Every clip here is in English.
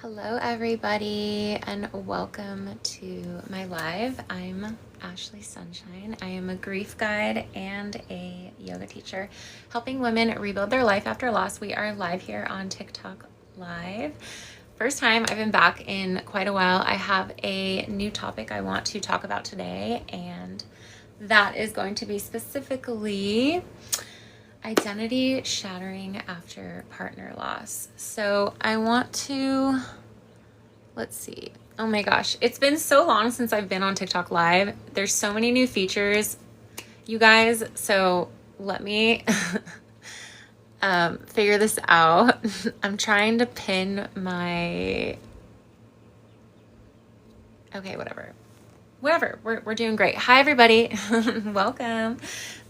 Hello everybody and welcome to my live. I'm Ashley Sunshine. I am a grief guide and a yoga teacher helping women rebuild their life after loss. We are live here on TikTok Live. First time I've been back in quite a while. I have a new topic I want to talk about today, and that is going to be specifically identity shattering after partner loss. So I want to, let's see. Oh my gosh, it's been so long since I've been on TikTok Live. There's so many new features, you guys. So let me figure this out. I'm trying to pin my, okay, whatever, we're doing great. Hi everybody. Welcome.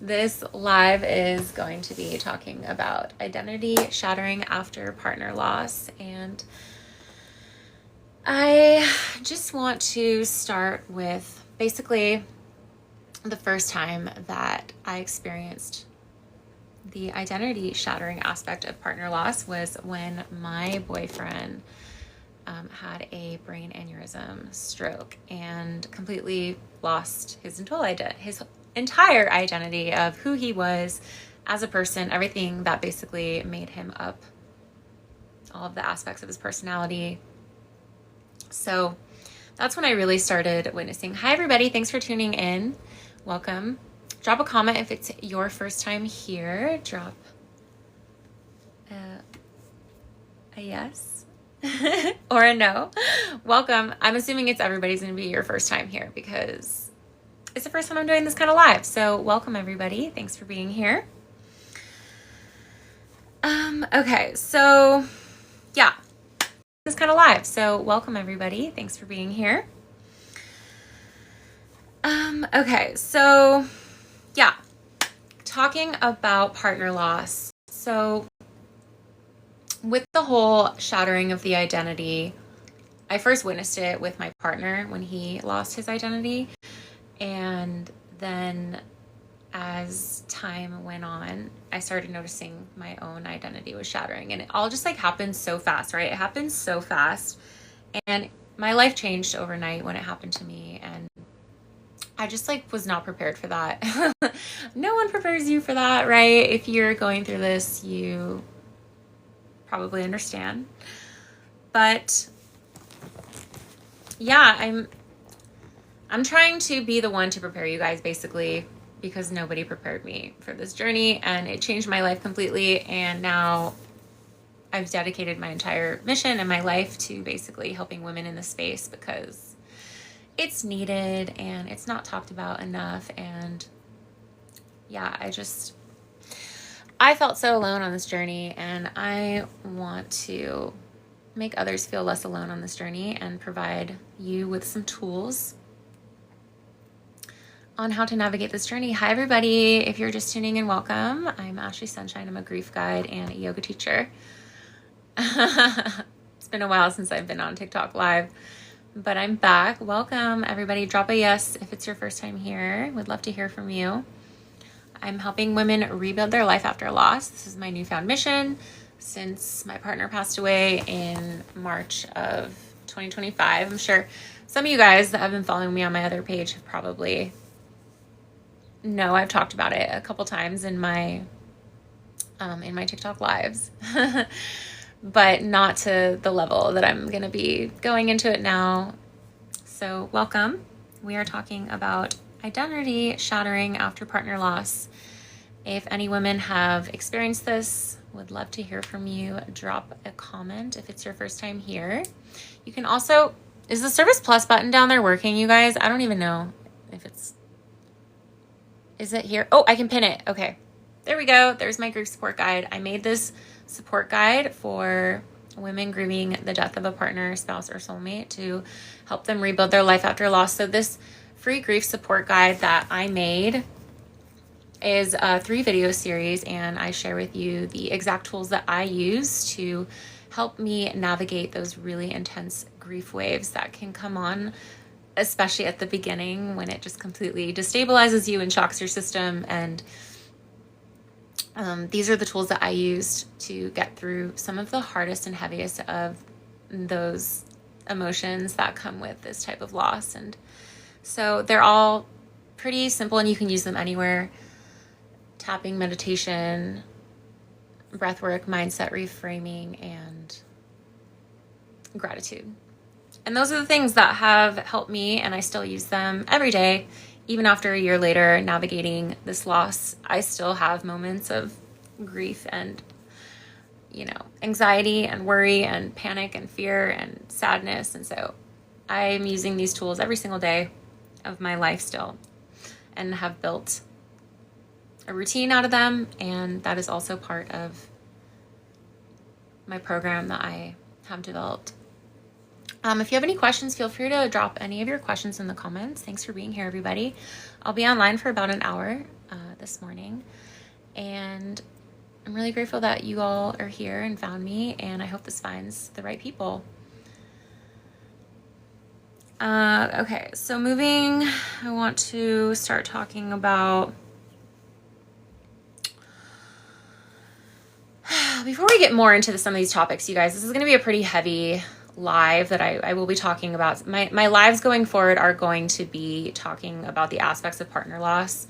This live is going to be talking about identity shattering after partner loss, and I just want to start with basically the first time that I experienced the identity shattering aspect of partner loss was when my boyfriend had a brain aneurysm stroke and completely lost his entire identity of who he was as a person, everything that basically made him up, all of the aspects of his personality. So that's when I really started witnessing. Hi everybody, thanks for tuning in. Welcome. Drop a comment if it's your first time here. Drop a yes or a no. Welcome. I'm assuming it's everybody's going to be your first time here because it's the first time I'm doing this kind of live. So welcome everybody. Thanks for being here. Okay, so yeah, this kind of live. So welcome everybody. Thanks for being here. Okay, so yeah, talking about partner loss. So with the whole shattering of the identity, I first witnessed it with my partner when he lost his identity. And then as time went on, I started noticing my own identity was shattering, and it all just like happened so fast, right? It happened so fast, and my life changed overnight when it happened to me, and I just like was not prepared for that. No one prepares you for that, right? If you're going through this, you probably understand. But yeah, I'm trying to be the one to prepare you guys, basically, because nobody prepared me for this journey, and it changed my life completely. And now I've dedicated my entire mission and my life to basically helping women in this space because it's needed and it's not talked about enough. And yeah, I felt so alone on this journey, and I want to make others feel less alone on this journey and provide you with some tools on how to navigate this journey. Hi everybody, if you're just tuning in, welcome. I'm Ashley Sunshine. I'm a grief guide and a yoga teacher. It's been a while since I've been on TikTok Live, but I'm back. Welcome everybody. Drop a yes if it's your first time here. Would love to hear from you. I'm helping women rebuild their life after loss. This is my newfound mission since my partner passed away in March of 2025. I'm sure some of you guys that have been following me on my other page have probably know I've talked about it a couple times in my TikTok lives, but not to the level that I'm going to be going into it now. So welcome. We are talking about identity shattering after partner loss. If any women have experienced this, would love to hear from you. Drop a comment if it's your first time here. You can also, is the Service Plus button down there working, you guys? I don't even know if it's, is it here? Oh, I can pin it. Okay, there we go. There's my grief support guide. I made this support guide for women grieving the death of a partner, spouse, or soulmate to help them rebuild their life after loss. So this free grief support guide that I made is a 3-video series, and I share with you the exact tools that I use to help me navigate those really intense grief waves that can come on, especially at the beginning when it just completely destabilizes you and shocks your system. And these are the tools that I used to get through some of the hardest and heaviest of those emotions that come with this type of loss. And so they're all pretty simple and you can use them anywhere. Tapping, meditation, breathwork, mindset reframing, and gratitude. And those are the things that have helped me, and I still use them every day. Even after a year later, navigating this loss, I still have moments of grief and, anxiety and worry and panic and fear and sadness. And so I'm using these tools every single day of my life still, and have built a routine out of them. And that is also part of my program that I have developed. If you have any questions, feel free to drop any of your questions in the comments. Thanks for being here, everybody. I'll be online for about an hour this morning. And I'm really grateful that you all are here and found me. And I hope this finds the right people. Okay, so moving, I want to start talking about... Before we get more into some of these topics, you guys, this is going to be a pretty heavy live that I will be talking about. My lives going forward are going to be talking about the aspects of partner loss.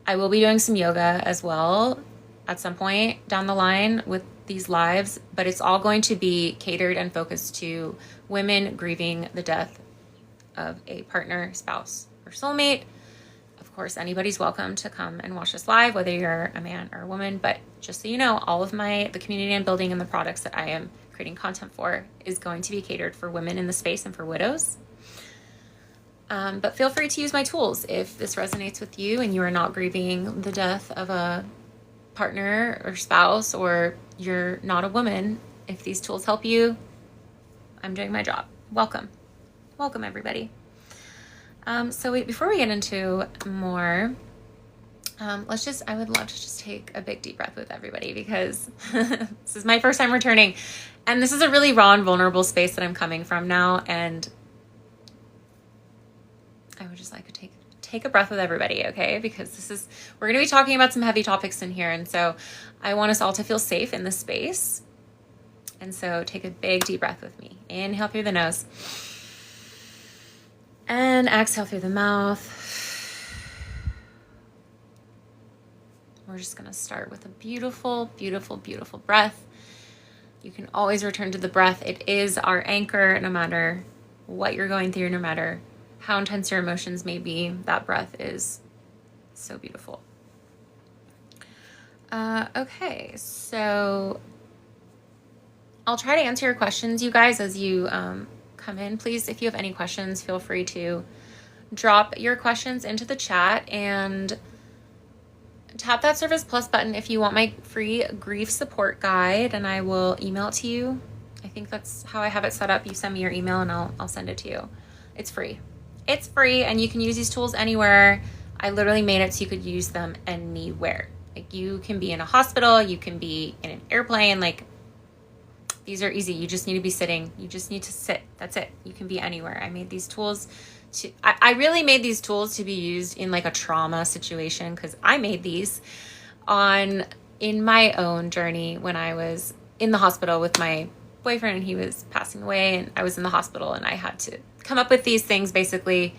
I will be doing some yoga as well at some point down the line with these lives, but it's all going to be catered and focused to women grieving the death of a partner, spouse, or soulmate. Of course, anybody's welcome to come and watch this live, whether you're a man or a woman, but just so you know, all of the community I'm building and the products that I am creating content for is going to be catered for women in the space and for widows. But feel free to use my tools if this resonates with you and you are not grieving the death of a partner or spouse, or you're not a woman. If these tools help you, I'm doing my job. Welcome everybody. Before we get into more, I would love to just take a big deep breath with everybody, because this is my first time returning, and this is a really raw and vulnerable space that I'm coming from now. And I would just like to take a breath with everybody. Okay. Because we're going to be talking about some heavy topics in here. And so I want us all to feel safe in this space. And so take a big deep breath with me. Inhale through the nose and exhale through the mouth. We're just going to start with a beautiful, beautiful, beautiful breath. You can always return to the breath. It is our anchor, no matter what you're going through, no matter how intense your emotions may be. That breath is so beautiful. Okay, so I'll try to answer your questions, you guys, as you come in. Please, if you have any questions, feel free to drop your questions into the chat, and tap that Service Plus button if you want my free grief support guide, and I will email it to you. I think that's how I have it set up. You send me your email and I'll send it to you. It's free. It's free, and you can use these tools anywhere. I literally made it so you could use them anywhere. Like, you can be in a hospital, you can be in an airplane. Like, these are easy. You just need to be sitting. You just need to sit. That's it. You can be anywhere. I made these tools I really made these tools to be used in like a trauma situation, because I made these in my own journey when I was in the hospital with my boyfriend and he was passing away, and I was in the hospital, and I had to come up with these things basically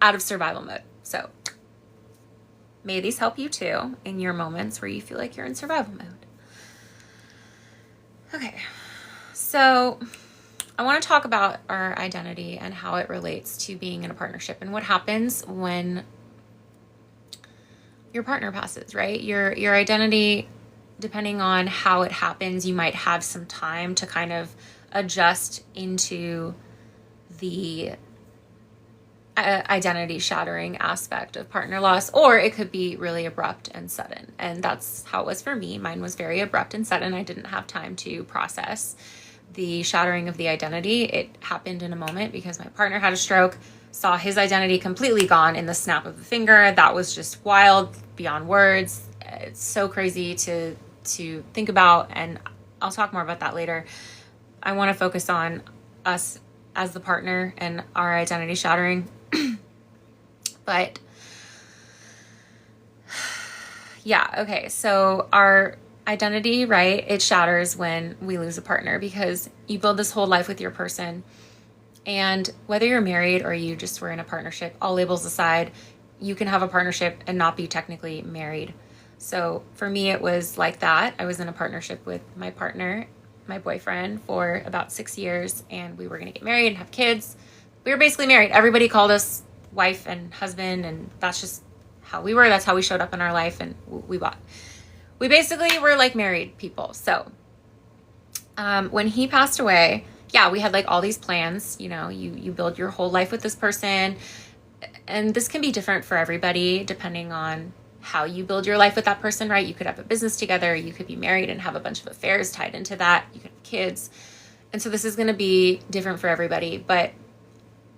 out of survival mode. So may these help you too in your moments where you feel like you're in survival mode. Okay, so I want to talk about our identity and how it relates to being in a partnership, and what happens when your partner passes, right? Your identity, depending on how it happens, you might have some time to kind of adjust into the identity shattering aspect of partner loss, or it could be really abrupt and sudden. And that's how it was for me. Mine was very abrupt and sudden. I didn't have time to process the shattering of the identity. It happened in a moment because my partner had a stroke, saw his identity completely gone in the snap of the finger. That was just wild, beyond words. It's so crazy to think about, and I'll talk more about that later. I want to focus on us as the partner and our identity shattering. But yeah, okay, so our identity, right? It shatters when we lose a partner because you build this whole life with your person. And whether you're married or you just were in a partnership, all labels aside, you can have a partnership and not be technically married. So for me, it was like that. I was in a partnership with my partner, my boyfriend, for about 6 years, and we were going to get married and have kids. We were basically married. Everybody called us wife and husband, and that's just how we were. That's how we showed up in our life, and we basically were like married people. So when he passed away, yeah, we had like all these plans. You know, you build your whole life with this person, and this can be different for everybody depending on how you build your life with that person, right? You could have a business together, you could be married and have a bunch of affairs tied into that, you could have kids. And so this is going to be different for everybody. But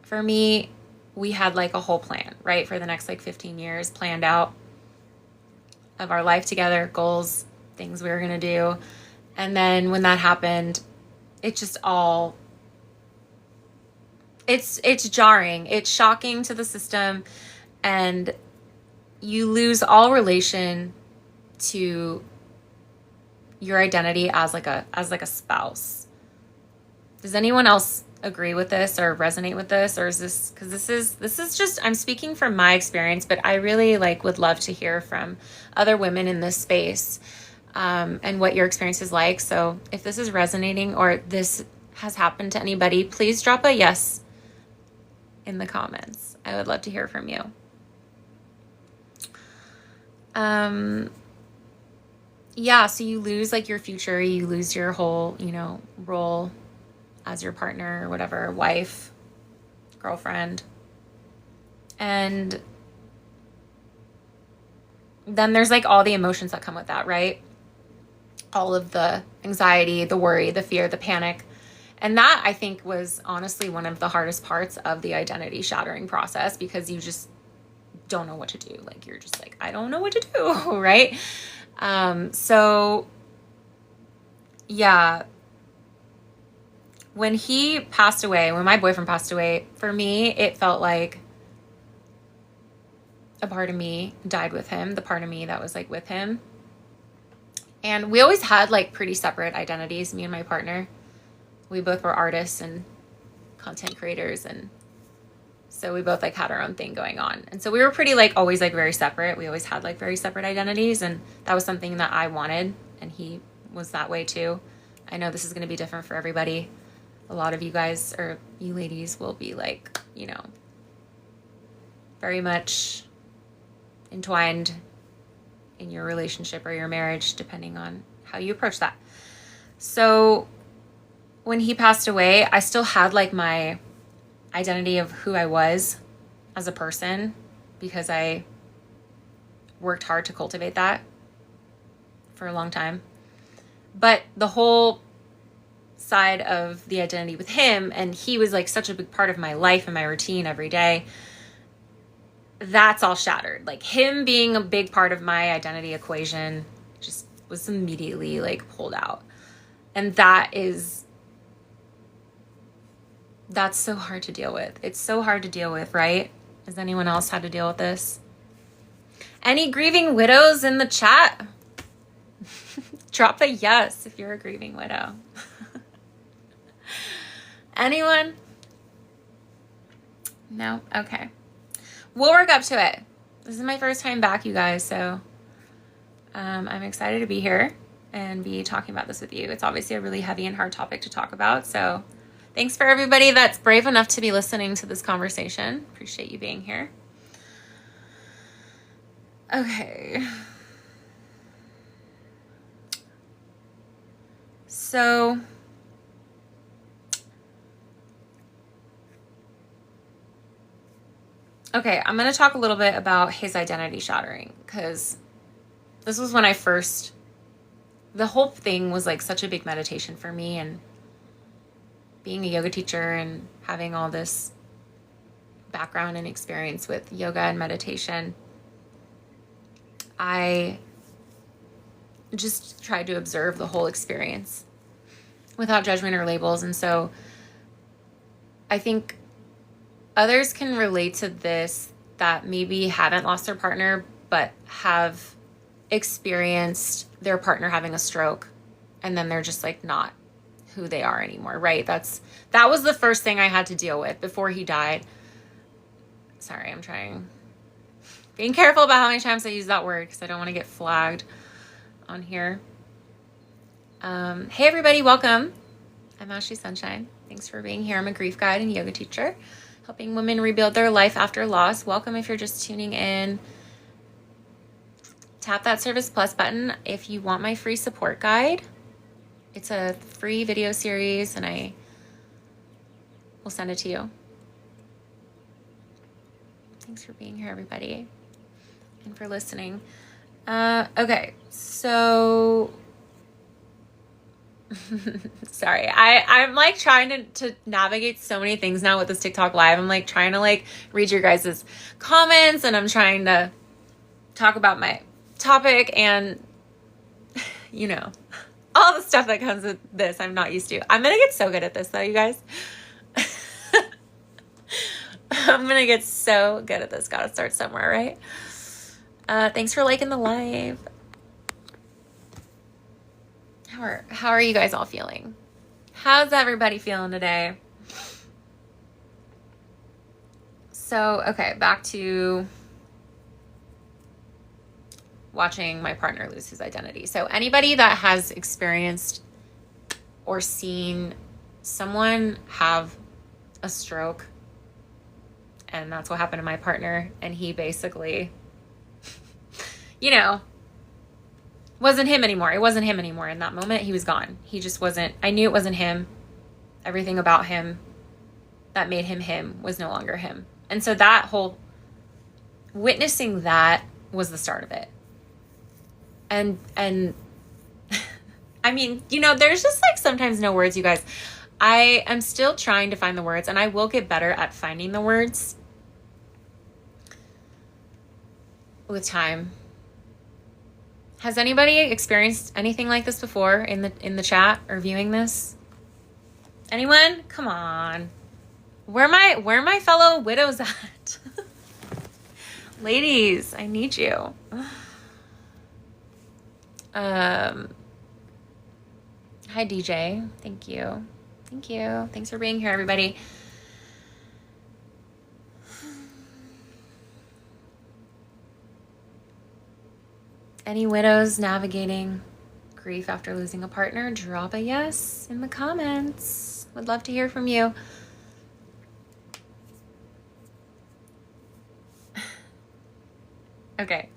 for me, we had like a whole plan, right? For the next like 15 years planned out of our life together, goals, things we were going to do. And then when that happened, it just all, it's jarring. It's shocking to the system, and you lose all relation to your identity as like a spouse. Does anyone else agree with this or resonate with this? Or is this, because this is just, I'm speaking from my experience, but I really like would love to hear from other women in this space, and what your experience is like. So if this is resonating or this has happened to anybody, please drop a yes in the comments. I would love to hear from you. Yeah, so you lose like your future, you lose your whole, role as your partner or whatever, wife, girlfriend. And then there's like all the emotions that come with that, right? All of the anxiety, the worry, the fear, the panic. And that, I think, was honestly one of the hardest parts of the identity shattering process, because you just don't know what to do. Like, you're just like, I don't know what to do, right? So yeah, when he passed away, when my boyfriend passed away, for me, it felt like a part of me died with him, the part of me that was like with him. And we always had like pretty separate identities, me and my partner. We both were artists and content creators, and so we both like had our own thing going on. And so we were pretty like always like very separate. We always had like very separate identities, and that was something that I wanted, and he was that way too. I know this is going to be different for everybody. A lot of you guys, or you ladies, will be like, very much entwined in your relationship or your marriage, depending on how you approach that. So when he passed away, I still had like my identity of who I was as a person, because I worked hard to cultivate that for a long time. But the whole side of the identity with him, and he was like such a big part of my life and my routine every day, that's all shattered. Like, him being a big part of my identity equation just was immediately like pulled out. And that's so hard to deal with. It's so hard to deal with, right? Has anyone else had to deal with this? Any grieving widows in the chat? Drop a yes if you're a grieving widow. Anyone? No? Okay. We'll work up to it. This is my first time back, you guys, so I'm excited to be here and be talking about this with you. It's obviously a really heavy and hard topic to talk about, so thanks for everybody that's brave enough to be listening to this conversation. Appreciate you being here. Okay. So okay, I'm going to talk a little bit about his identity shattering, because this was when the whole thing was like such a big meditation for me, and being a yoga teacher and having all this background and experience with yoga and meditation, I just tried to observe the whole experience without judgment or labels. And so I think others can relate to this that maybe haven't lost their partner, but have experienced their partner having a stroke and then they're just like not who they are anymore, right? That was the first thing I had to deal with before he died. Sorry, being careful about how many times I use that word because I don't want to get flagged on here. Hey everybody, welcome. I'm Ashley Sunshine. Thanks for being here. I'm a grief guide and yoga teacher, helping women rebuild their life after loss. Welcome if you're just tuning in. Tap that Service Plus button if you want my free support guide. It's a free video series and I will send it to you. Thanks for being here, everybody, and for listening. Okay, so sorry, I'm like trying to navigate so many things now with this TikTok live. I'm like trying to like read your guys' comments and I'm trying to talk about my topic and you know, all the stuff that comes with this I'm not used to. I'm gonna get so good at this though, you guys. I'm gonna get so good at this. Gotta start somewhere, right? Thanks for liking the live. How are you guys all feeling? How's everybody feeling today? So, okay, back to watching my partner lose his identity. So anybody that has experienced or seen someone have a stroke, and that's what happened to my partner, and he basically, you know, wasn't him anymore. It wasn't him anymore. In that moment, he was gone. He just wasn't, I knew it wasn't him. Everything about him that made him him was no longer him. And so that whole, witnessing that was the start of it. And I mean, you know, there's just like sometimes no words, you guys. I am still trying to find the words, and I will get better at finding the words with time. Has anybody experienced anything like this before in the chat or viewing this? Anyone? Come on. Where are my fellow widows at? Ladies, I need you. Hi DJ. Thank you. Thank you. Thanks for being here, everybody. Any widows navigating grief after losing a partner? Drop a yes in the comments. Would love to hear from you. Okay.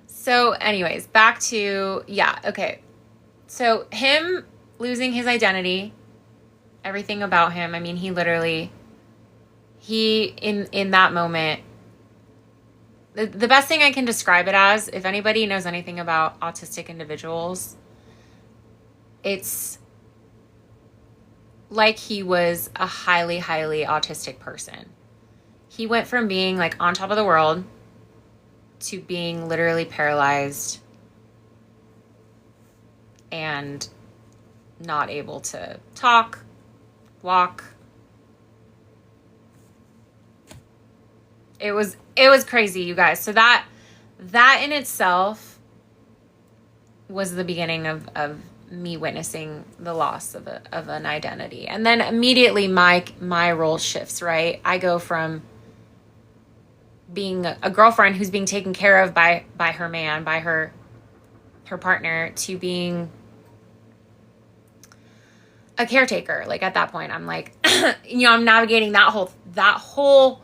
So anyways, back to, yeah, okay. So him losing his identity, everything about him, I mean, he literally, in that moment, the best thing I can describe it as, if anybody knows anything about autistic individuals, it's like he was a highly, highly autistic person. He went from being like on top of the world to being literally paralyzed and not able to talk, walk. It was crazy, you guys. So that in itself was the beginning of me witnessing the loss of an identity. And then immediately my role shifts, right? I go from being a girlfriend who's being taken care of by her man, by her partner, to being a caretaker. Like at that point, I'm like, you know, I'm navigating that whole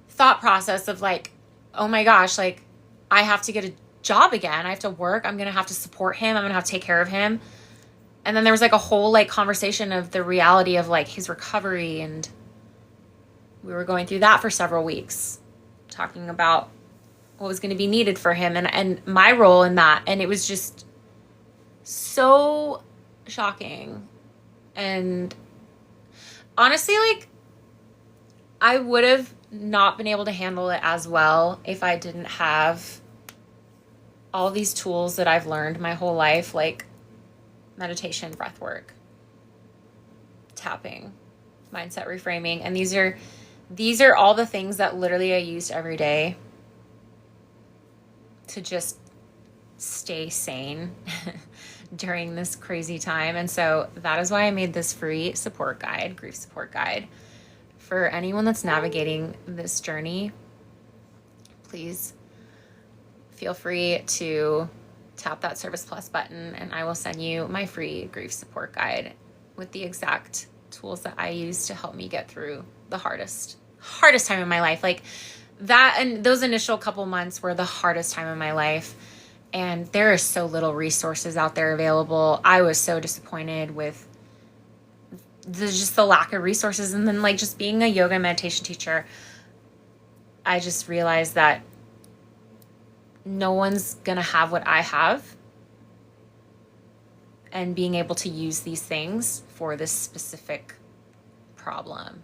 thought process of like, oh my gosh, like I have to get a job again. I have to work. I'm going to have to support him. I'm going to have to take care of him. And then there was like a whole like conversation of the reality of like his recovery. And we were going through that for several weeks, talking about what was going to be needed for him and my role in that. And it was just so shocking. And honestly, like I would have not been able to handle it as well if I didn't have all these tools that I've learned my whole life, like meditation, breath work, tapping, mindset reframing. And these are all the things that literally I used every day to just stay sane during this crazy time. And so that is why I made this free support guide, grief support guide, for anyone that's navigating this journey. Please feel free to tap that Service Plus button and I will send you my free grief support guide with the exact tools that I use to help me get through the hardest time in my life. Like that, and those initial couple months were the hardest time in my life. And there is so little resources out there available. I was so disappointed with just the lack of resources. And then like just being a yoga and meditation teacher, I just realized that no one's going to have what I have. And being able to use these things for this specific problem.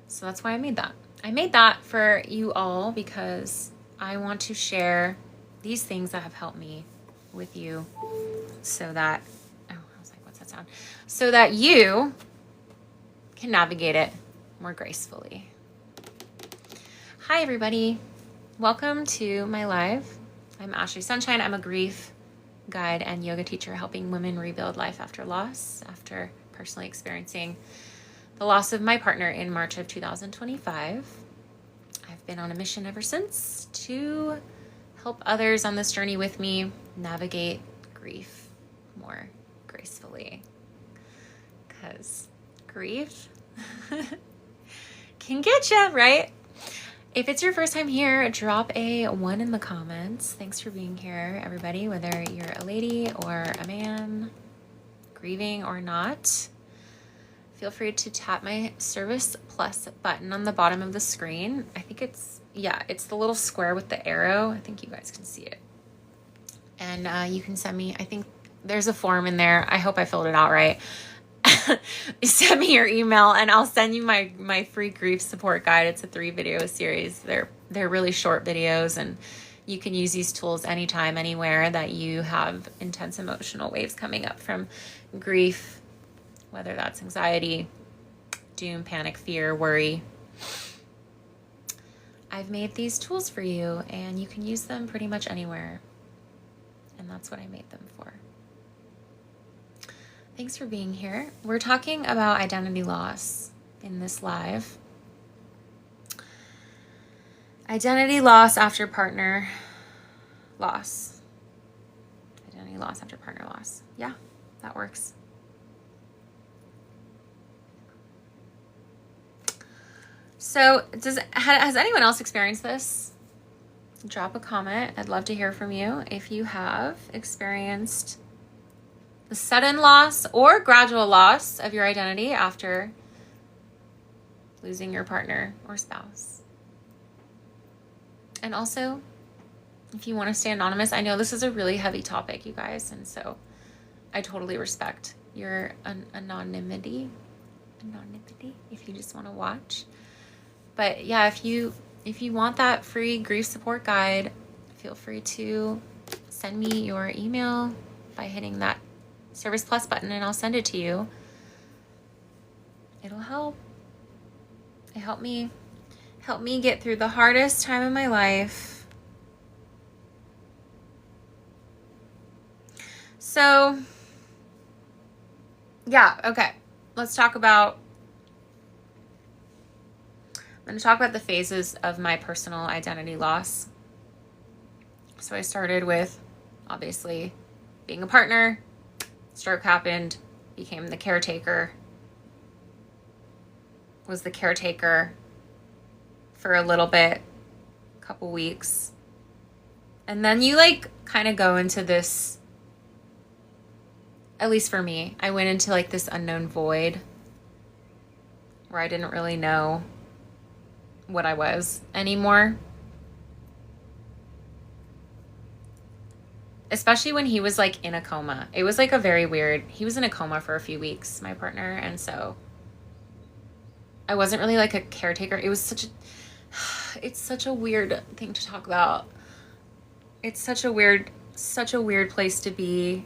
So that's why I made that. I made that for you all because I want to share these things that have helped me with you so that, oh, I was like, what's that sound? So that you can navigate it more gracefully. Hi, everybody. Welcome to my live. I'm Ashley Sunshine. I'm a grief guide and yoga teacher helping women rebuild life after loss, after personally experiencing the loss of my partner in March of 2025. I've been on a mission ever since to help others on this journey with me navigate grief more gracefully. Because grief can get you, right? If it's your first time here, drop a 1 in the comments. Thanks for being here, everybody, whether you're a lady or a man, grieving or not. Feel free to tap my Service Plus button on the bottom of the screen. I think it's the little square with the arrow. I think you guys can see it. And you can send me, I think there's a form in there. I hope I filled it out right. Send me your email and I'll send you my free grief support guide. It's a 3-video series. They're really short videos and you can use these tools anytime, anywhere that you have intense emotional waves coming up from grief, whether that's anxiety, doom, panic, fear, worry. I've made these tools for you and you can use them pretty much anywhere. And that's what I made them for. Thanks for being here. We're talking about identity loss in this live. Identity loss after partner loss. Identity loss after partner loss. Yeah, that works. So has anyone else experienced this? Drop a comment. I'd love to hear from you if you have experienced the sudden loss or gradual loss of your identity after losing your partner or spouse. And also, if you want to stay anonymous, I know this is a really heavy topic, you guys, and so I totally respect your anonymity if you just want to watch. But yeah, if you want that free grief support guide, feel free to send me your email by hitting that Service Plus button and I'll send it to you. It'll help. It helped me get through the hardest time of my life. So, yeah, okay. I'm going to talk about the phases of my personal identity loss. So I started with, obviously, being a partner. Stroke happened, became the caretaker, was the caretaker for a little bit, a couple weeks. And then you like kind of go into this, at least for me, I went into like this unknown void where I didn't really know what I was anymore. Especially when he was like in a coma. It was like he was in a coma for a few weeks, my partner. And so I wasn't really like a caretaker. It was it's such a weird thing to talk about. It's such a weird place to be.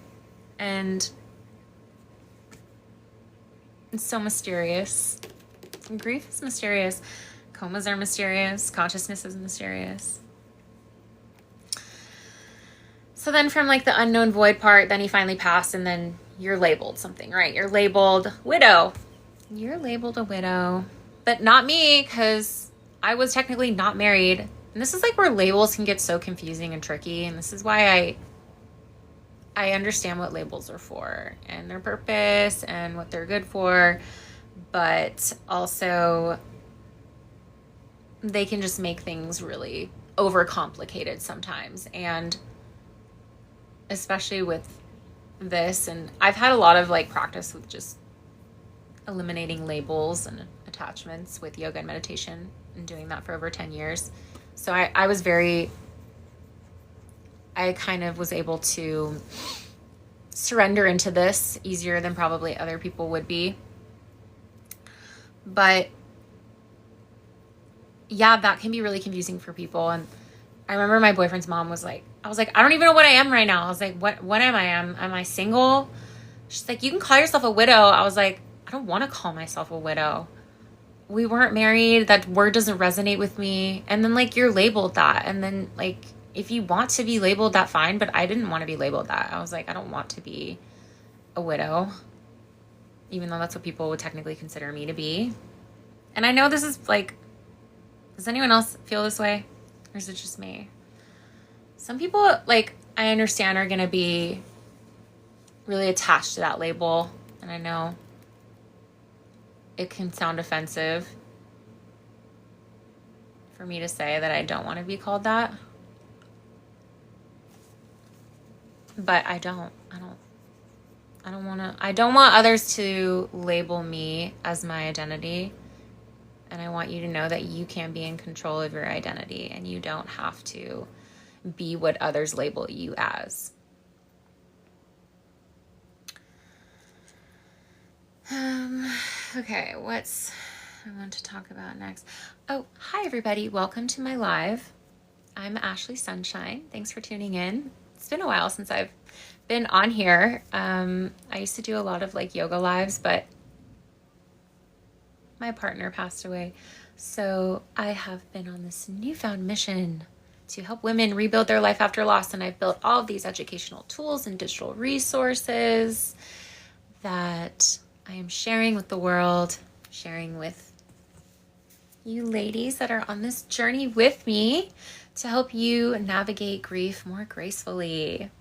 And it's so mysterious. Grief is mysterious. Comas are mysterious. Consciousness is mysterious. So then from like the unknown void part, then he finally passed, and then you're labeled something, right? You're labeled widow. You're labeled a widow, but not me, because I was technically not married. And this is like where labels can get so confusing and tricky. And this is why I understand what labels are for and their purpose and what they're good for, but also they can just make things really overcomplicated sometimes. And especially with this, and I've had a lot of like practice with just eliminating labels and attachments with yoga and meditation, and doing that for over 10 years. So I kind of was able to surrender into this easier than probably other people would be. But yeah, that can be really confusing for people. And I remember my boyfriend's mom was like, I was like, I don't even know what I am right now. I was like, what am I? Am I single? She's like, you can call yourself a widow. I was like, I don't want to call myself a widow. We weren't married. That word doesn't resonate with me. And then like, you're labeled that. And then like, if you want to be labeled that, fine. But I didn't want to be labeled that. I was like, I don't want to be a widow, even though that's what people would technically consider me to be. And I know this is like, does anyone else feel this way? Or is it just me? Some people, like, I understand, are going to be really attached to that label. And I know it can sound offensive for me to say that I don't want to be called that. But I don't want others to label me as my identity. And I want you to know that you can be in control of your identity, and you don't have to be what others label you as. Okay, what's I want to talk about next? Oh, hi everybody. Welcome to my live. I'm Ashley Sunshine. Thanks for tuning in. It's been a while since I've been on here. I used to do a lot of like yoga lives, but my partner passed away. So I have been on this newfound mission to help women rebuild their life after loss. And I've built all of these educational tools and digital resources that I am sharing with the world, sharing with you ladies that are on this journey with me to help you navigate grief more gracefully.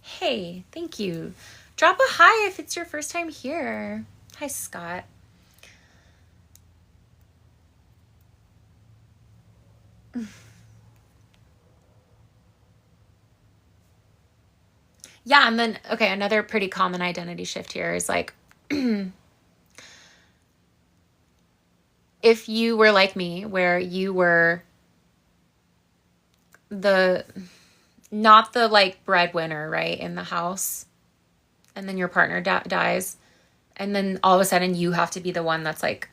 Hey, thank you. Drop a hi if it's your first time here. Hi, Scott. Yeah, and then, okay, another pretty common identity shift here is like, if you were like me, where you were not the like breadwinner, right, in the house, and then your partner dies, and then all of a sudden you have to be the one that's like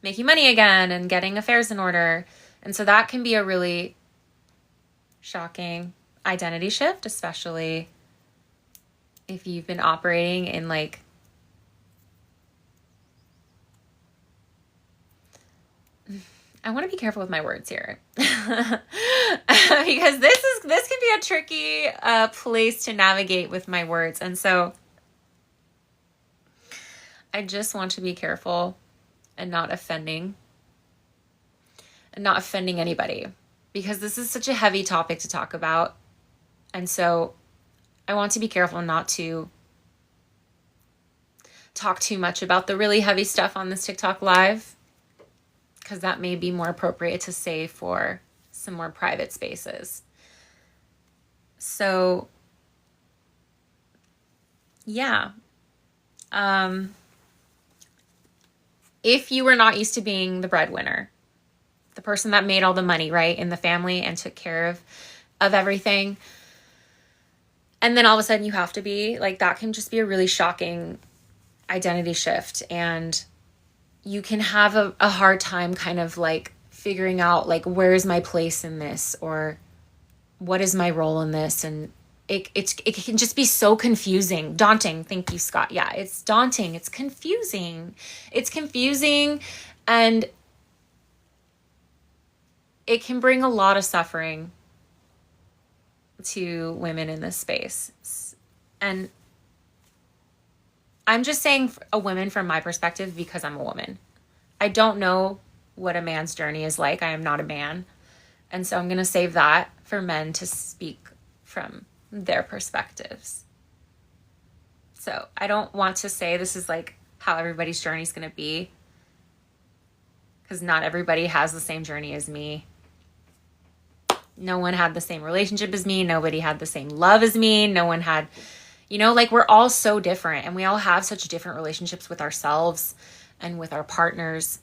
making money again and getting affairs in order. And so that can be a really shocking identity shift, especially if you've been operating in like I want to be careful with my words here because this can be a tricky place to navigate with my words. And so I just want to be careful and not offending anybody, because this is such a heavy topic to talk about. And so I want to be careful not to talk too much about the really heavy stuff on this TikTok live, because that may be more appropriate to say for some more private spaces. So yeah. If you were not used to being the breadwinner, the person that made all the money, right, in the family and took care of everything, and then all of a sudden you have to be, like, that can just be a really shocking identity shift. And you can have a hard time kind of like figuring out like, where's my place in this, or what is my role in this? And it can just be so confusing, daunting. Thank you, Scott. Yeah, it's daunting. It's confusing. And it can bring a lot of suffering. to women in this space. And I'm just saying a woman from my perspective because I'm a woman. I don't know what a man's journey is like. I am not a man. And so I'm going to save that for men to speak from their perspectives. So I don't want to say this is like how everybody's journey is going to be, because not everybody has the same journey as me. No one had the same relationship as me. Nobody had the same love as me. No one had, like we're all so different, and we all have such different relationships with ourselves and with our partners.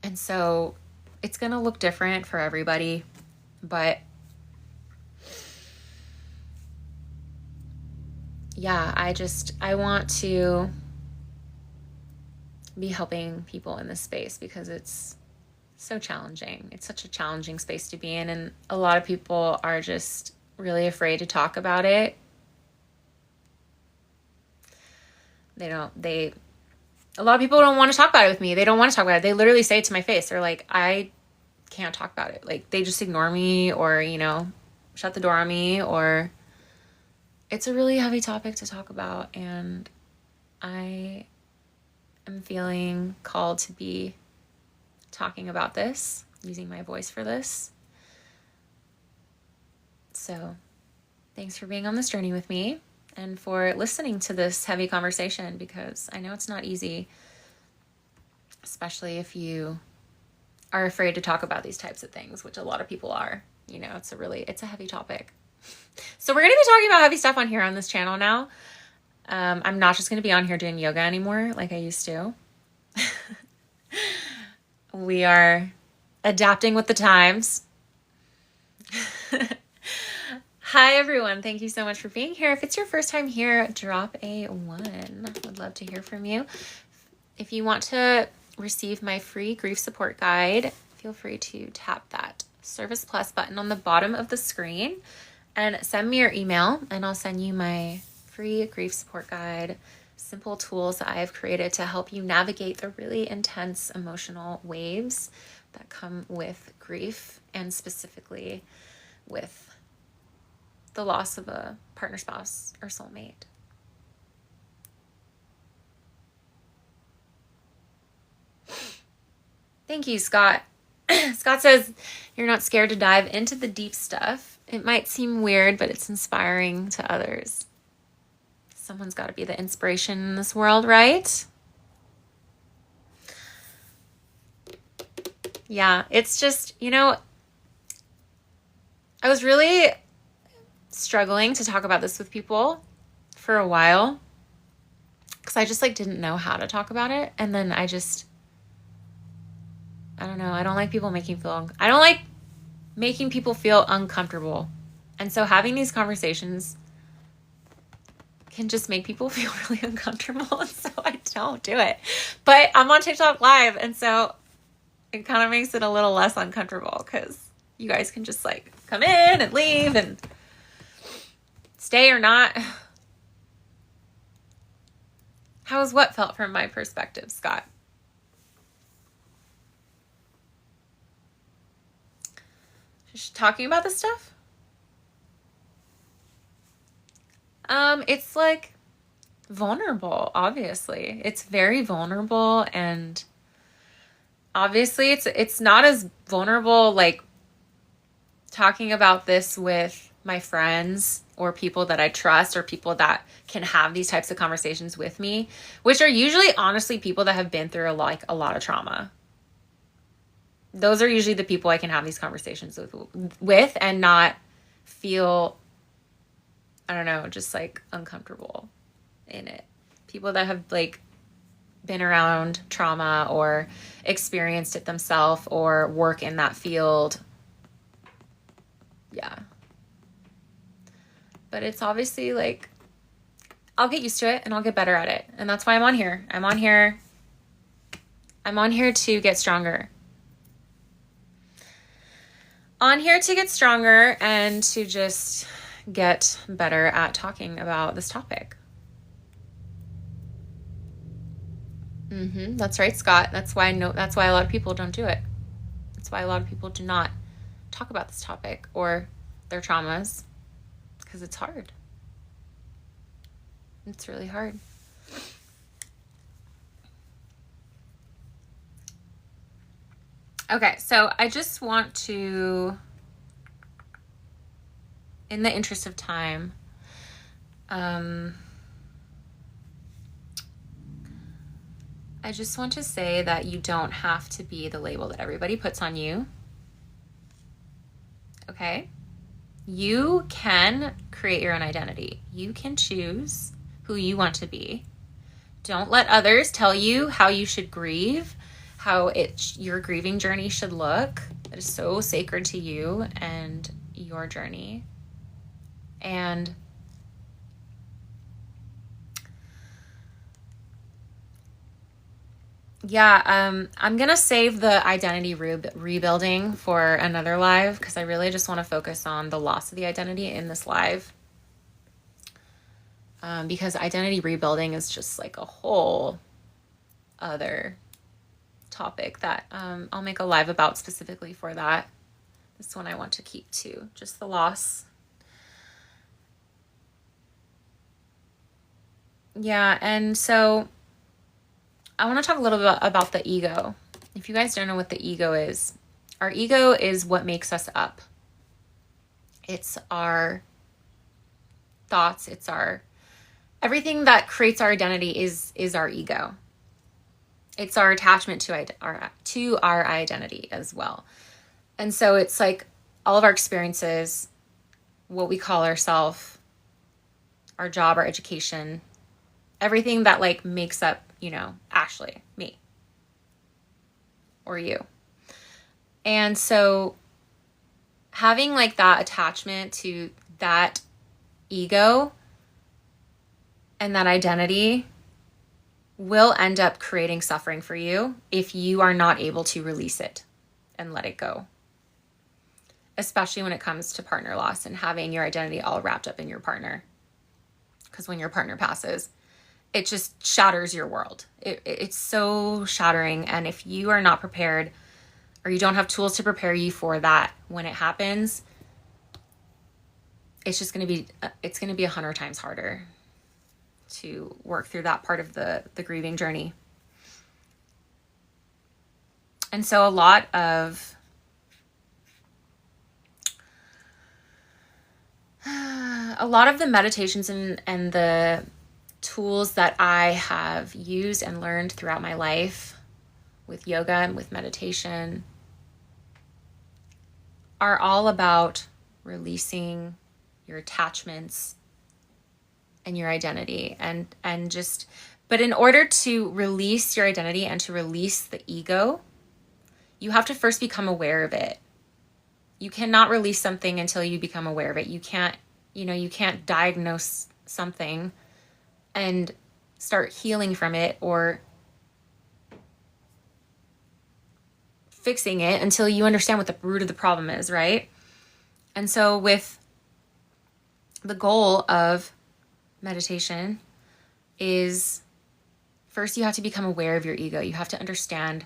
And so it's going to look different for everybody, but yeah, I want to be helping people in this space because it's so challenging. It's such a challenging space to be in, and a lot of people are just really afraid to talk about it. A lot of people don't want to talk about it with me. They don't want to talk about it. They literally say it to my face. They're like, I can't talk about it. Like, they just ignore me or, shut the door on me, or it's a really heavy topic to talk about. And I am feeling called to be talking about this, using my voice for this. So thanks for being on this journey with me and for listening to this heavy conversation, because I know it's not easy, especially if you are afraid to talk about these types of things, which a lot of people are. It's a heavy topic. So we're going to be talking about heavy stuff on here on this channel now. I'm not just going to be on here doing yoga anymore like I used to. We are adapting with the times. Hi, everyone. Thank you so much for being here. If it's your first time here, drop a 1. Would love to hear from you. If you want to receive my free grief support guide, feel free to tap that Service Plus button on the bottom of the screen and send me your email, and I'll send you my free grief support guide, simple tools that I've created to help you navigate the really intense emotional waves that come with grief, and specifically with the loss of a partner, spouse, or soulmate. Thank you, Scott. Scott says, you're not scared to dive into the deep stuff. It might seem weird, but it's inspiring to others. Someone's got to be the inspiration in this world, right? Yeah, it's just, I was really struggling to talk about this with people for a while because I just didn't know how to talk about it. And then I don't know. I don't like people I don't like making people feel uncomfortable. And so having these conversations can just make people feel really uncomfortable. And so I don't do it. But I'm on TikTok live. And so it kind of makes it a little less uncomfortable because you guys can just come in and leave and stay or not. How has what felt from my perspective, Scott? Just talking about this stuff? It's vulnerable, obviously. It's very vulnerable, and obviously it's not as vulnerable talking about this with my friends or people that I trust or people that can have these types of conversations with me, which are usually honestly people that have been through a lot of trauma. Those are usually the people I can have these conversations with and not feel, I don't know, just uncomfortable in it. People that have been around trauma or experienced it themselves or work in that field. Yeah. But it's obviously I'll get used to it and I'll get better at it. And that's why I'm on here. I'm on here to get stronger. On here to get stronger and to just get better at talking about this topic. That's right, Scott. That's why a lot of people don't do it. That's why a lot of people do not talk about this topic, or their traumas, because it's hard. It's really hard. Okay, so I just want to, in the interest of time, I just want to say that you don't have to be the label that everybody puts on you. Okay? You can create your own identity. You can choose who you want to be. Don't let others tell you how you should grieve, how your grieving journey should look. That is so sacred to you and your journey. And yeah, I'm going to save the identity rebuilding for another live, because I really just want to focus on the loss of the identity in this live. Because identity rebuilding is just like a whole other topic that I'll make a live about specifically for that. This one I want to keep to just the loss. Yeah, and so I want to talk a little bit about the ego. If you guys don't know what the ego is, our ego is what makes us up. It's our thoughts, it's our everything that creates our identity is our ego. It's our attachment to our identity as well. And so it's like all of our experiences, what we call ourselves, our job, our education, everything that like makes up, Ashley, me, or you. And so having like that attachment to that ego and that identity will end up creating suffering for you if you are not able to release it and let it go. Especially when it comes to partner loss and having your identity all wrapped up in your partner. Because when your partner passes, it just shatters your world. It's so shattering. And if you are not prepared, or you don't have tools to prepare you for that when it happens, it's going to be 100 times harder to work through that part of the grieving journey. And so a lot of the meditations and the tools that I have used and learned throughout my life with yoga and with meditation are all about releasing your attachments and your identity but in order to release your identity and to release the ego, you have to first become aware of it. You cannot release something until you become aware of it. You can't diagnose something and start healing from it or fixing it until you understand what the root of the problem is, right? And so with the goal of meditation is first you have to become aware of your ego. You have to understand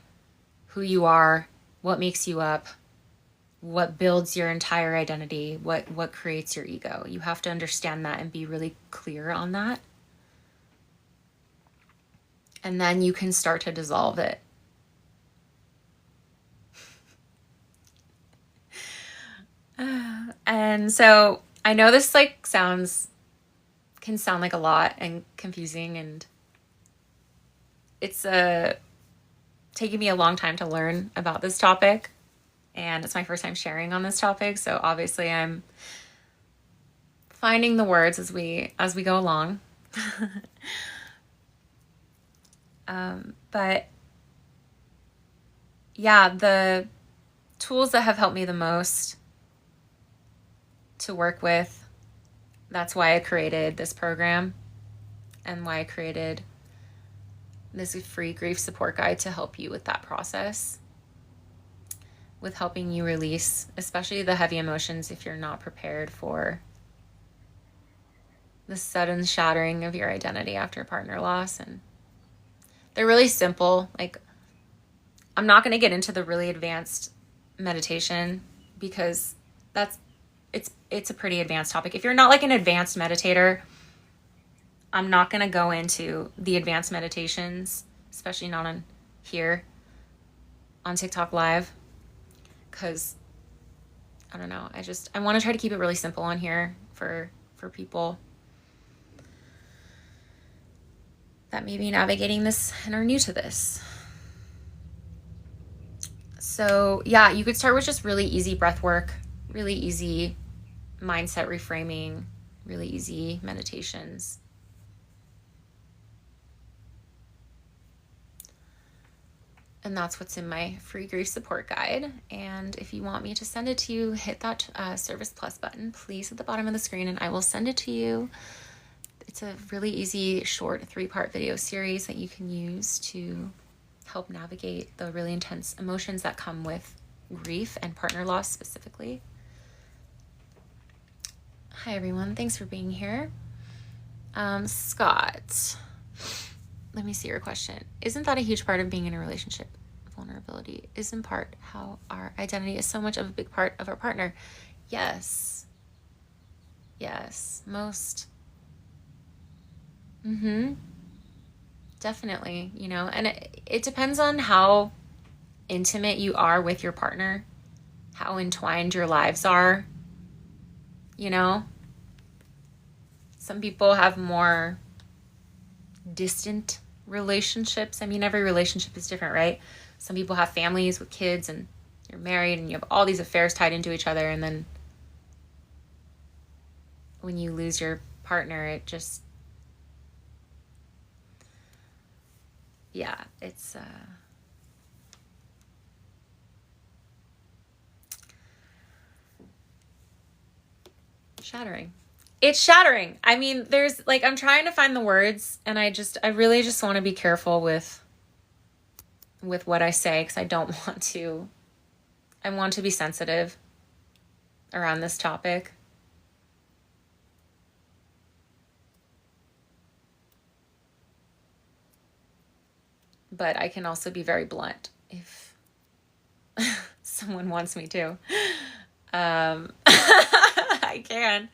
who you are, what makes you up, what builds your entire identity, what creates your ego. You have to understand that and be really clear on that. And then you can start to dissolve it. And so I know this can sound like a lot and confusing, and it's taken me a long time to learn about this topic, and it's my first time sharing on this topic. So obviously I'm finding the words as we go along. But yeah, the tools that have helped me the most to work with, that's why I created this program and why I created this free grief support guide to help you with that process, with helping you release, especially the heavy emotions if you're not prepared for the sudden shattering of your identity after partner loss. And they're really simple. Like, I'm not going to get into the really advanced meditation because that's it's a pretty advanced topic. If you're not like an advanced meditator, I'm not going to go into the advanced meditations, especially not on here on TikTok Live, because I don't know. I want to try to keep it really simple on here for people that may be navigating this and are new to this. So yeah, you could start with just really easy breath work, really easy mindset reframing, really easy meditations. And that's what's in my free grief support guide. And if you want me to send it to you, hit that Service Plus button, please, at the bottom of the screen, and I will send it to you. It's a really easy, short 3-part video series that you can use to help navigate the really intense emotions that come with grief and partner loss specifically. Hi, everyone. Thanks for being here. Scott, let me see your question. Isn't that a huge part of being in a relationship? Vulnerability is in part how our identity is so much of a big part of our partner. Yes. Most. Definitely, and it depends on how intimate you are with your partner, how entwined your lives are. Some people have more distant relationships. I mean, every relationship is different, right? Some people have families with kids and you're married and you have all these affairs tied into each other. And then when you lose your partner, it just, it's, shattering. It's shattering. I mean, there's like, I'm trying to find the words, and I really just want to be careful with what I say, because I want to be sensitive around this topic. But I can also be very blunt if someone wants me to. I can.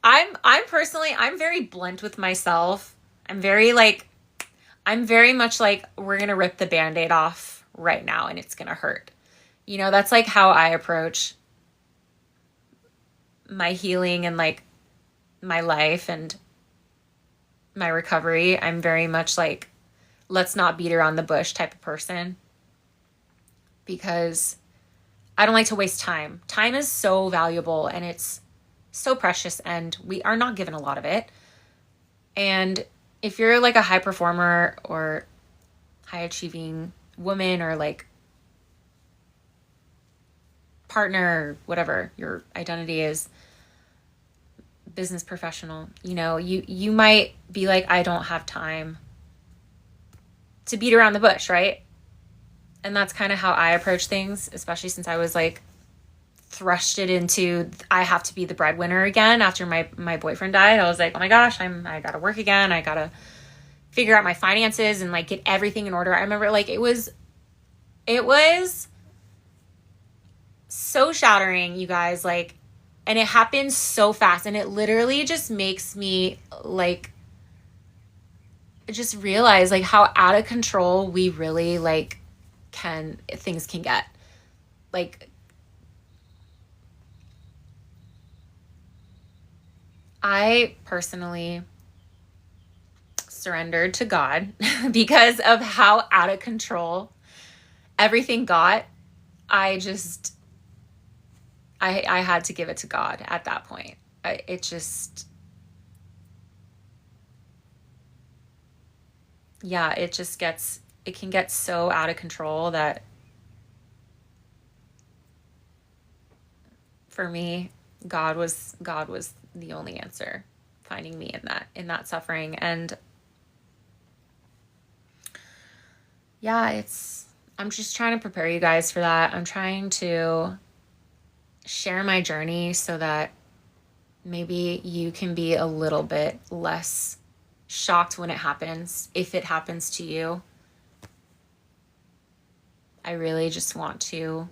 I'm personally, I'm very blunt with myself. I'm very much like, we're going to rip the Band-Aid off right now and it's going to hurt. That's like how I approach my healing and like my life and my recovery. I'm very much like, let's not beat around the bush type of person, because I don't like to waste time. Time is so valuable and it's so precious, and we are not given a lot of it. And if you're like a high performer or high achieving woman, or like partner, whatever your identity is, business professional, you might be like, I don't have time to beat around the bush, right? And that's kind of how I approach things, especially since I was like thrusted into, I have to be the breadwinner again after my boyfriend died. I was like, oh my gosh, I gotta work again. I gotta figure out my finances and like get everything in order. I remember like it was so shattering, you guys, like, and it happened so fast, and it literally just makes me like just realize like how out of control we really like things can get. Like, I personally surrendered to God because of how out of control everything got. I had to give it to God at that point. It can get so out of control that for me, God was the only answer, finding me in that suffering. And I'm just trying to prepare you guys for that. I'm trying to share my journey so that maybe you can be a little bit less shocked when it happens, if it happens to you. I really just want to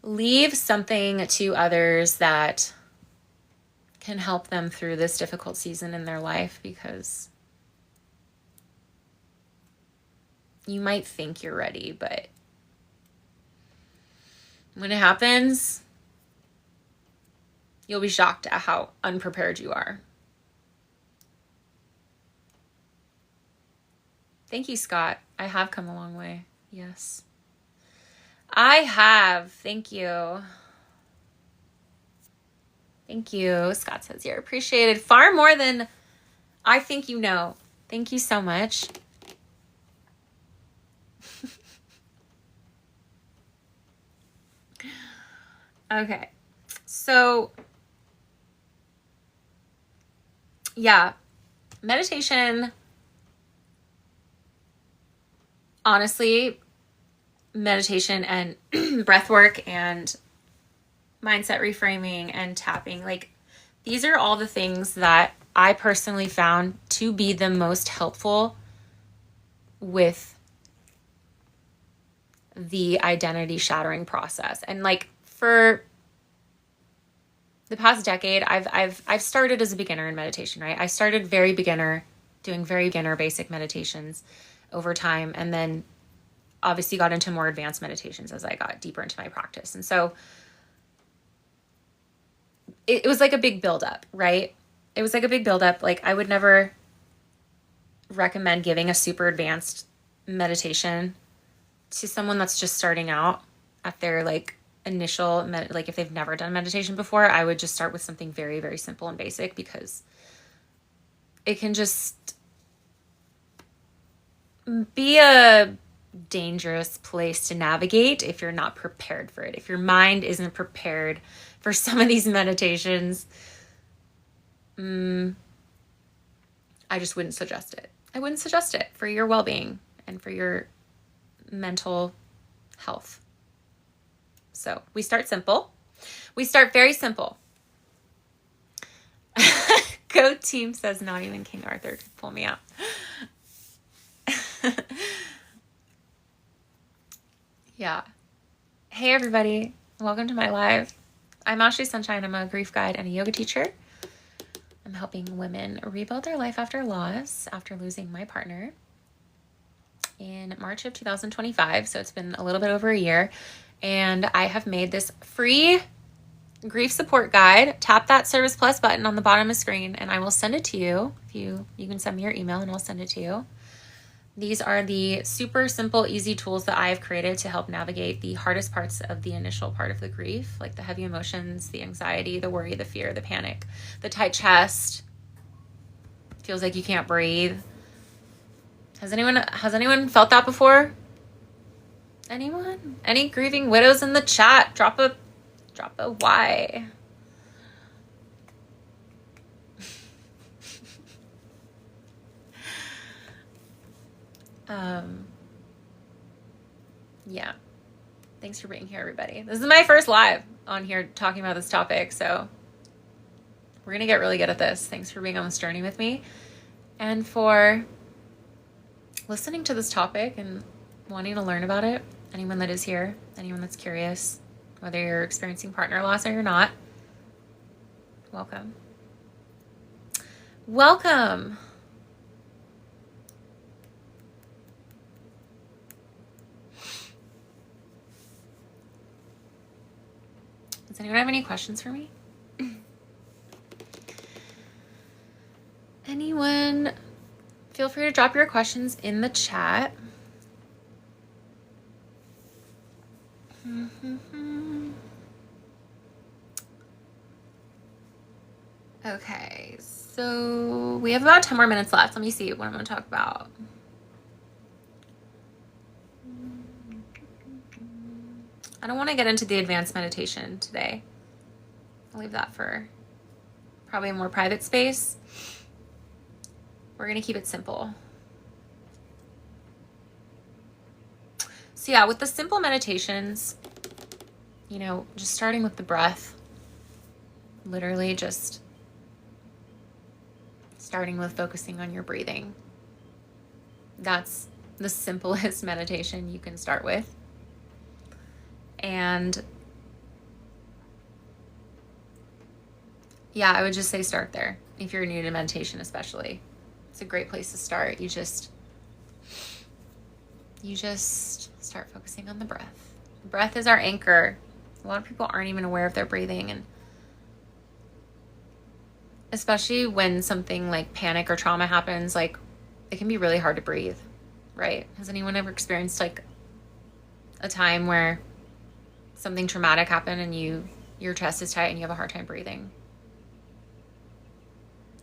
leave something to others that can help them through this difficult season in their life, because you might think you're ready, but when it happens, you'll be shocked at how unprepared you are. Thank you, Scott. I have come a long way. Yes. I have. Thank you. Thank you. Scott says you're appreciated far more than I think you know. Thank you so much. Okay. So, yeah, meditation, honestly, meditation and breath work and mindset reframing and tapping, like, these are all the things that I personally found to be the most helpful with the identity shattering process. And like, for the past decade, I've started as a beginner in meditation, right? I started very beginner, doing very beginner basic meditations over time, and then obviously got into more advanced meditations as I got deeper into my practice. And so it was like a big buildup, right? It was like a big buildup. Like, I would never recommend giving a super advanced meditation to someone that's just starting out at their like initial like, if they've never done meditation before. I would just start with something very, very simple and basic, because it can just be a dangerous place to navigate if you're not prepared for it. If your mind isn't prepared for some of these meditations, I just wouldn't suggest it. I wouldn't suggest it for your well-being and for your mental health. So we start simple. We start very simple. Go team, says not even King Arthur could pull me out. Yeah. Hey everybody, welcome to my live. I'm Ashley Sunshine. I'm a grief guide and a yoga teacher. I'm helping women rebuild their life after loss, after losing my partner in March of 2025. So it's been a little bit over a year. And I have made this free grief support guide. Tap that Service Plus button on the bottom of the screen and I will send it to you. If you can send me your email and I'll send it to you. These are the super simple, easy tools that I have created to help navigate the hardest parts of the initial part of the grief, like the heavy emotions, the anxiety, the worry, the fear, the panic, the tight chest. Feels like you can't breathe. Has anyone felt that before? Anyone? Any grieving widows in the chat? Drop a Y. Yeah. Thanks for being here, everybody. This is my first live on here talking about this topic, so we're going to get really good at this. Thanks for being on this journey with me and for listening to this topic and wanting to learn about it. Anyone that is here, anyone that's curious, whether you're experiencing partner loss or you're not, welcome. Welcome. Does anyone have any questions for me? Anyone? Feel free to drop your questions in the chat. Okay, so we have about 10 more minutes left. Let me see what I'm going to talk about. I don't want to get into the advanced meditation today. I'll leave that for probably a more private space. We're going to keep it simple. So yeah, with the simple meditations, just starting with the breath, literally just starting with focusing on your breathing. That's the simplest meditation you can start with. And yeah, I would just say start there. If you're new to meditation, especially, it's a great place to start. You just start focusing on the breath. The breath is our anchor. A lot of people aren't even aware of their breathing, and especially when something like panic or trauma happens, like it can be really hard to breathe, right? Has anyone ever experienced like a time where something traumatic happened and your chest is tight and you have a hard time breathing?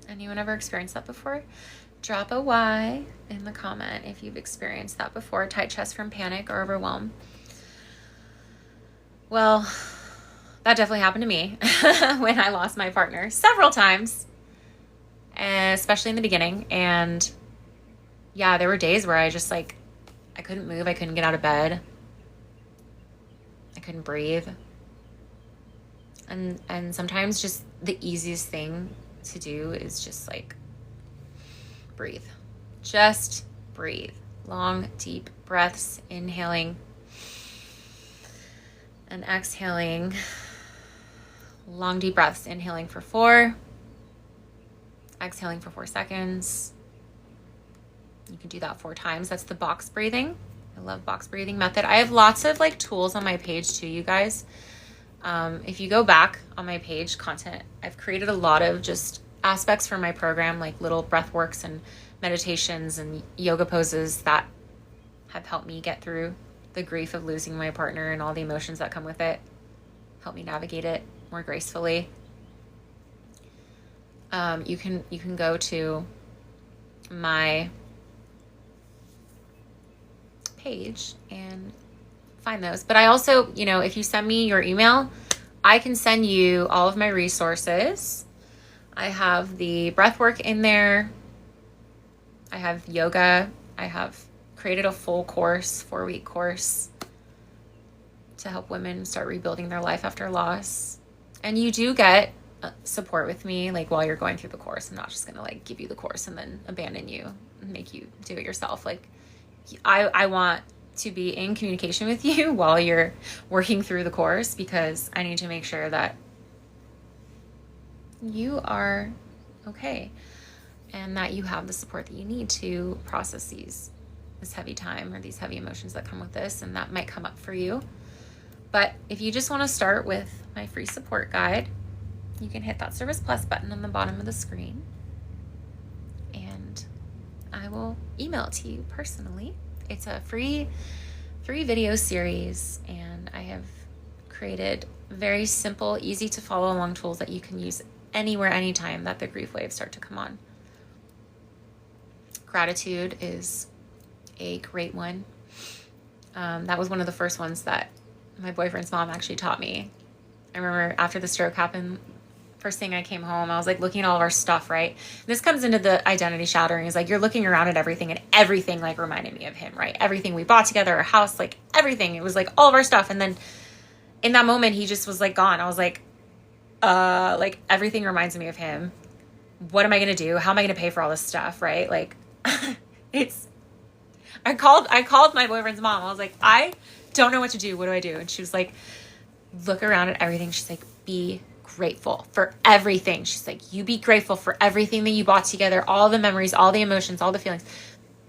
Anyone ever experienced that before? Drop a Y in the comment if you've experienced that before, tight chest from panic or overwhelm. Well, that definitely happened to me when I lost my partner several times, especially in the beginning. And yeah, there were days where I just like, I couldn't move. I couldn't get out of bed. I couldn't breathe. And sometimes just the easiest thing to do is just like breathe. Just breathe. Long, deep breaths, inhaling and exhaling. Long, deep breaths, inhaling for 4, exhaling for 4 seconds. You can do that 4 times. That's the box breathing. I love box breathing method. I have lots of like tools on my page too, you guys. If you go back on my page content, I've created a lot of just aspects for my program, like little breath works and meditations and yoga poses that have helped me get through the grief of losing my partner and all the emotions that come with it. Help me navigate it more gracefully. You can go to my page and find those. But I also, if you send me your email, I can send you all of my resources. I have the breath work in there. I have yoga. I have created a full course, 4-week course to help women start rebuilding their life after loss. And you do get support with me, like while you're going through the course. I'm not just going to like give you the course and then abandon you and make you do it yourself. Like I want to be in communication with you while you're working through the course, because I need to make sure that you are okay and that you have the support that you need to process this heavy time or these heavy emotions that come with this, and that might come up for you. But if you just want to start with my free support guide, you can hit that Service Plus button on the bottom of the screen, and I will email it to you personally. It's a free 3-video series, and I have created very simple, easy to follow along tools that you can use anywhere, anytime that the grief waves start to come on. Gratitude is a great one. That was one of the first ones that my boyfriend's mom actually taught me. I remember after the stroke happened, first thing I came home, I was like looking at all of our stuff, right? And this comes into the identity shattering. Is like you're looking around at everything, and everything like reminded me of him, right? Everything we bought together, our house, like everything. It was like all of our stuff. And then in that moment, he just was like gone. I was like everything reminds me of him. What am I going to do? How am I going to pay for all this stuff, right? Like I called my boyfriend's mom. I was like, I don't know what to do. What do I do? And she was like, look around at everything. She's like, be grateful for everything. She's like, you be grateful for everything that you bought together, all the memories, all the emotions, all the feelings.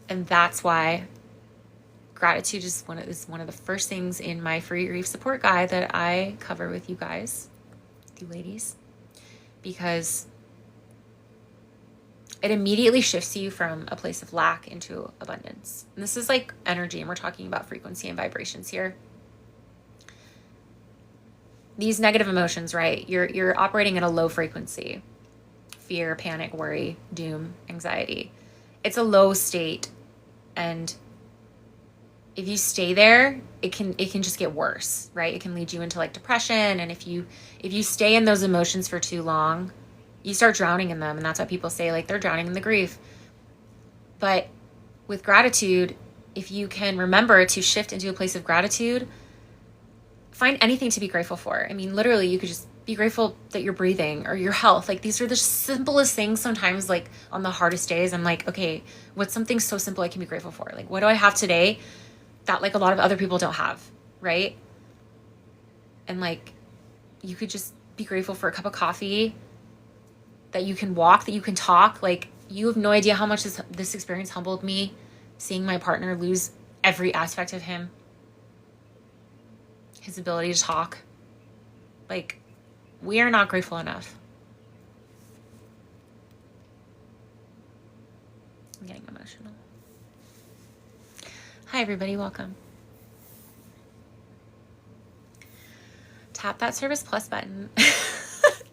And that's why gratitude is one of the first things in my free grief support guide that I cover with you guys, you ladies, because it immediately shifts you from a place of lack into abundance. And this is like energy, and we're talking about frequency and vibrations here. These negative emotions, right? You're operating at a low frequency. Fear, panic, worry, doom, anxiety. It's a low state. And if you stay there, it can just get worse, right? It can lead you into like depression. And if you stay in those emotions for too long, you start drowning in them. And that's why people say like they're drowning in the grief. But with gratitude, if you can remember to shift into a place of gratitude, find anything to be grateful for. I mean, literally, you could just be grateful that you're breathing or your health. Like these are the simplest things. Sometimes like on the hardest days, I'm like, okay, what's something so simple I can be grateful for? Like, what do I have today that like a lot of other people don't have, right? And like, you could just be grateful for a cup of coffee that you can walk, that you can talk. Like, you have no idea how much this experience humbled me, seeing my partner lose every aspect of him, his ability to talk. Like, we are not grateful enough. I'm getting emotional. Hi, everybody. Welcome. Tap that Service Plus button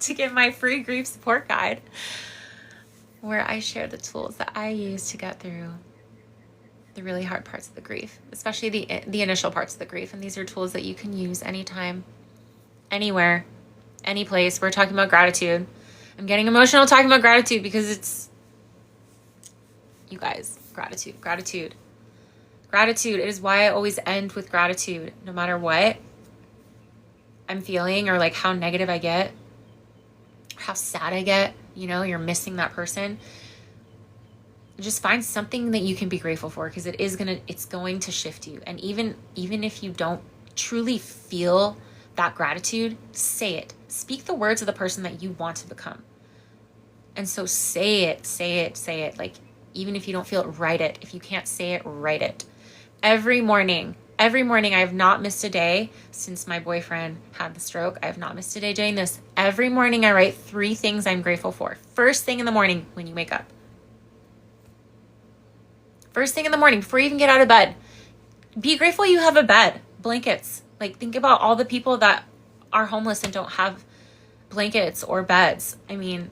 to get my free grief support guide, where I share the tools that I use to get through the really hard parts of the grief, especially the initial parts of the grief. And these are tools that you can use anytime, anywhere, any place. We're talking about gratitude. I'm getting emotional talking about gratitude because it's, you guys, gratitude. It is why I always end with gratitude, no matter what I'm feeling or like how negative I get, how sad I get. You know, you're missing that person. Just find something that you can be grateful for, because it's going to shift you. And even if you don't truly feel that gratitude, say it. Speak the words of the person that you want to become. And so say it. Like, even if you don't feel it, write it. If you can't say it, write it. Every morning, I have not missed a day since my boyfriend had the stroke. I have not missed a day doing this. Every morning I write 3 things I'm grateful for. First thing in the morning when you wake up. First thing in the morning before you even get out of bed. Be grateful you have a bed, blankets. Like, think about all the people that are homeless and don't have blankets or beds. I mean,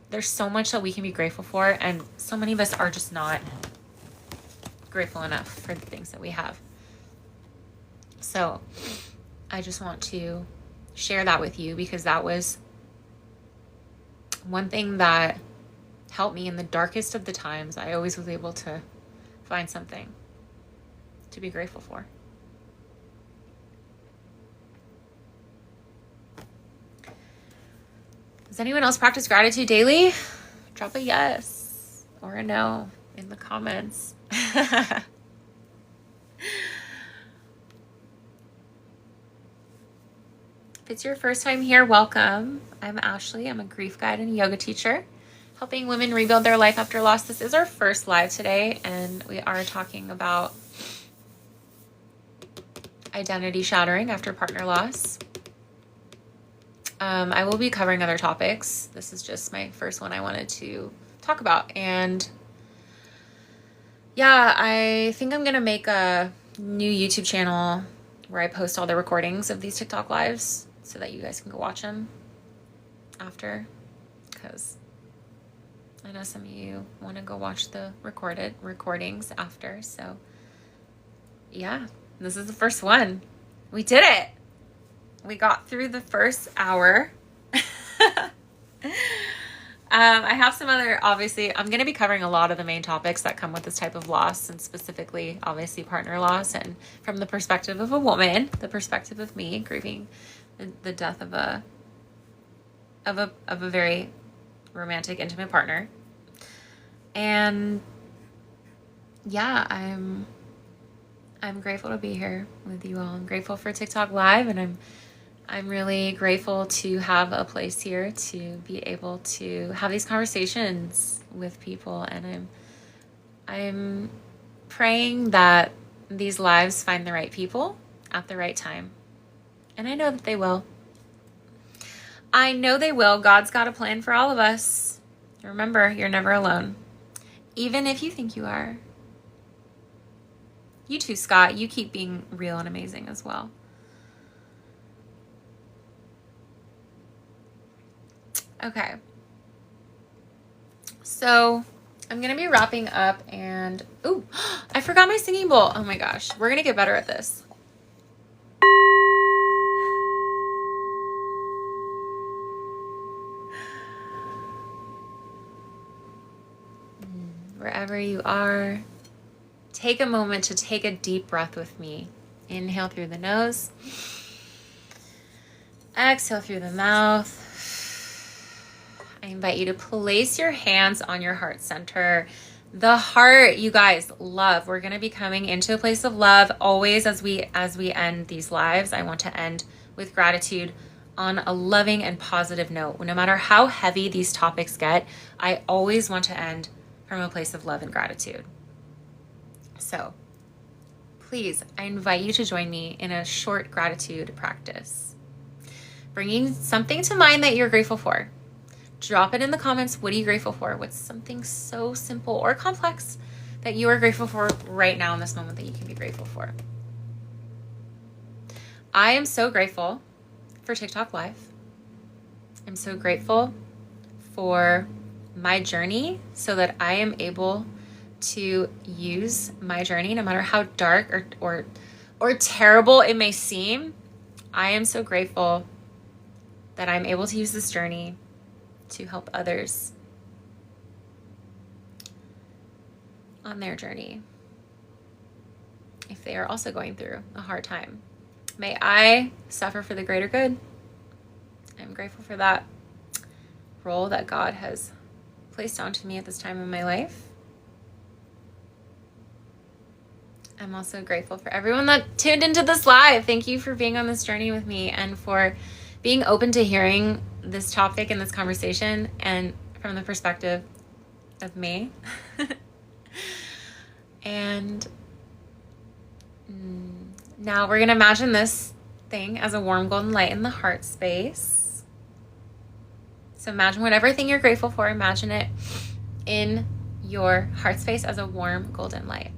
there's so much that we can be grateful for, and so many of us are just not grateful enough for the things that we have. So I just want to share that with you, because that was one thing that helped me in the darkest of the times. I always was able to find something to be grateful for. Does anyone else practice gratitude daily? Drop a yes or a no in the comments. If it's your first time here, welcome. I'm Ashley. I'm a grief guide and a yoga teacher, helping women rebuild their life after loss. This is our first live today, and we are talking about identity shattering after partner loss. I will be covering other topics. This is just my first one I wanted to talk about. And yeah, I think I'm going to make a new YouTube channel where I post all the recordings of these TikTok lives so that you guys can go watch them after, because I know some of you want to go watch the recorded recordings after. So yeah, this is the first one. We did it. We got through the first hour. I have some other, obviously, I'm going to be covering a lot of the main topics that come with this type of loss, and specifically, obviously, partner loss, and from the perspective of a woman, the perspective of me grieving the death of a very romantic, intimate partner. And yeah, I'm grateful to be here with you all. I'm grateful for TikTok Live, and I'm really grateful to have a place here to be able to have these conversations with people. And I'm praying that these lives find the right people at the right time. And I know that they will. I know they will. God's got a plan for all of us. Remember, you're never alone. Even if you think you are. You too, Scott. You keep being real and amazing as well. Okay. So I'm going to be wrapping up, and ooh, I forgot my singing bowl. Oh my gosh. We're going to get better at this. Wherever you are, take a moment to take a deep breath with me. Inhale through the nose. Exhale through the mouth. I invite you to place your hands on your heart center. The heart, you guys, love. We're going to be coming into a place of love always as we end these lives. I want to end with gratitude on a loving and positive note. No matter how heavy these topics get, I always want to end from a place of love and gratitude. So please, I invite you to join me in a short gratitude practice. Bringing something to mind that you're grateful for. Drop it in the comments. What are you grateful for? What's something so simple or complex that you are grateful for right now in this moment that you can be grateful for? I am so grateful for TikTok Live. I'm so grateful for my journey so that I am able to use my journey, no matter how dark or terrible it may seem. I am so grateful that I'm able to use this journey to help others on their journey if they are also going through a hard time. May I suffer for the greater good. I'm grateful for that role that God has placed onto me at this time in my life. I'm also grateful for everyone that tuned into this live. Thank you for being on this journey with me and for being open to hearing this topic and this conversation and from the perspective of me. And now we're going to imagine this thing as a warm golden light in the heart space. So imagine whatever thing you're grateful for, imagine it in your heart space as a warm golden light.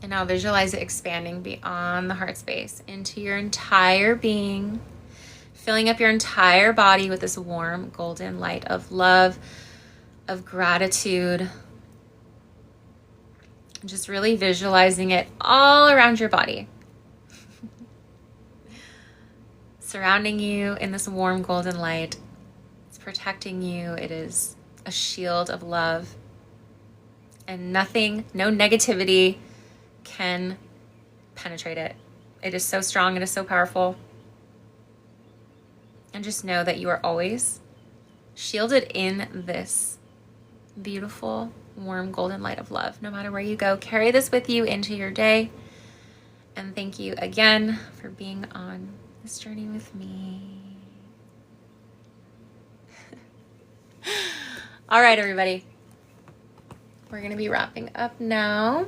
And now visualize it expanding beyond the heart space into your entire being, filling up your entire body with this warm golden light of love, of gratitude. Just really visualizing it all around your body. Surrounding you in this warm golden light. It's protecting you. It is a shield of love. And nothing, no negativity can penetrate it. It is so strong. It is so powerful. And just know that you are always shielded in this beautiful, warm, golden light of love. No matter where you go, carry this with you into your day. And thank you again for being on this journey with me. All right, everybody. We're going to be wrapping up now.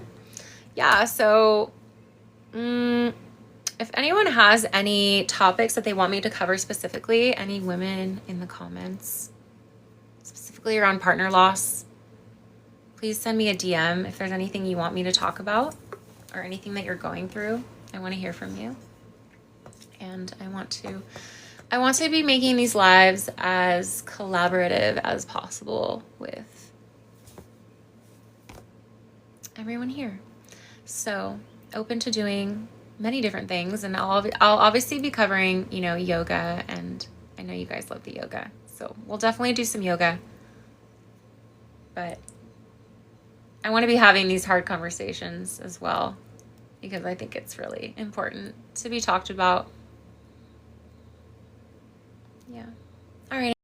Yeah, so if anyone has any topics that they want me to cover specifically, any women in the comments, specifically around partner loss, please send me a DM if there's anything you want me to talk about or anything that you're going through. I want to hear from you. And I want to be making these lives as collaborative as possible with everyone here. So open to doing many different things, and I'll obviously be covering, yoga, and I know you guys love the yoga, so we'll definitely do some yoga. But I want to be having these hard conversations as well, because I think it's really important to be talked about. Yeah. All right.